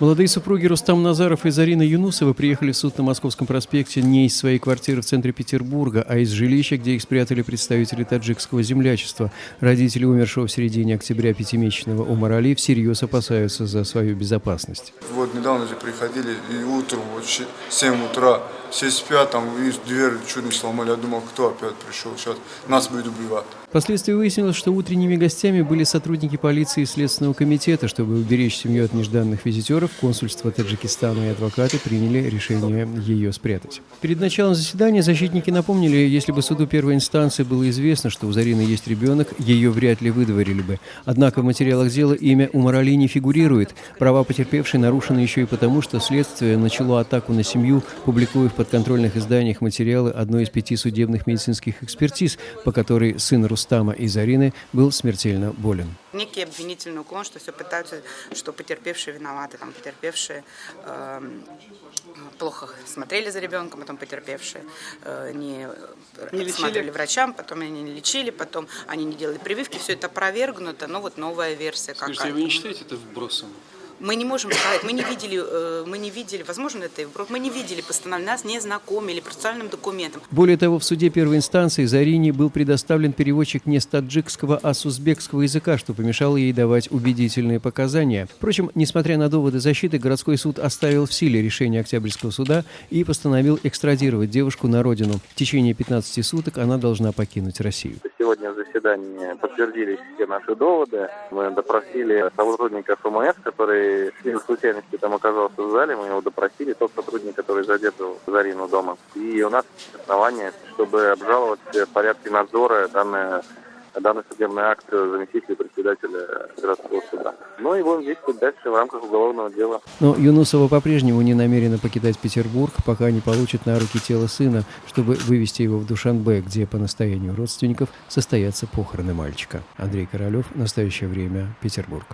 Молодые супруги Рустам Назаров и Зарина Юнусова приехали в суд на Московском проспекте не из своей квартиры в центре Петербурга, а из жилища, где их спрятали представители таджикского землячества. Родители умершего в середине октября пятимесячного Умар Али всерьез опасаются за свою безопасность. Вот недавно же приходили, и утром, вот 7 утра, все спят, там, и дверь чуть не сломали. Я думал, кто опять пришел, сейчас нас будет убивать. Впоследствии выяснилось, что утренними гостями были сотрудники полиции и Следственного комитета. Чтобы уберечь семью от нежданных визитеров, консульство Таджикистана и адвокаты приняли решение ее спрятать. Перед началом заседания защитники напомнили, если бы суду первой инстанции было известно, что у Зарины есть ребенок, ее вряд ли выдворили бы. Однако в материалах дела имя Умар Али не фигурирует. Права потерпевшей нарушены еще и потому, что следствие начало атаку на семью, публикуя в подконтрольных изданиях материалы одной из 5 судебных медицинских экспертиз, по которой сын Рустама и Зарины был смертельно болен. Некий обвинительный уклон, что все пытаются, что потерпевшие виноваты, там потерпевшие плохо смотрели за ребенком, потом потерпевшие не смотрели врачам, потом они не лечили, потом они не делали прививки, все это опровергнуто, но вот новая версия какая-то. Скажите, вы не считаете это вбросом? Мы не можем сказать, мы не видели, возможно, это и вброс, мы не видели постановление, нас не знакомили процессуальным документом. Более того, в суде первой инстанции Зарине был предоставлен переводчик не с таджикского, а с узбекского языка, что помешало ей давать убедительные показания. Впрочем, несмотря на доводы защиты, городской суд оставил в силе решение Октябрьского суда и постановил экстрадировать девушку на родину. В течение 15 суток она должна покинуть Россию. Сегодня в заседании подтвердились все наши доводы. Мы допросили сотрудника ФМС, который в случайности там оказался в зале. Мы его допросили, тот сотрудник, который задерживал Зарину дома. И у нас есть основания, чтобы обжаловать в порядке надзора данный судебный акт заместителя председателя городского суда. Ну и будем действовать дальше в рамках уголовного дела. Но Юнусова по-прежнему не намерена покидать Петербург, пока не получит на руки тело сына, чтобы вывести его в Душанбе, где по настоянию родственников состоятся похороны мальчика. Андрей Королев. Настоящее время. Петербург.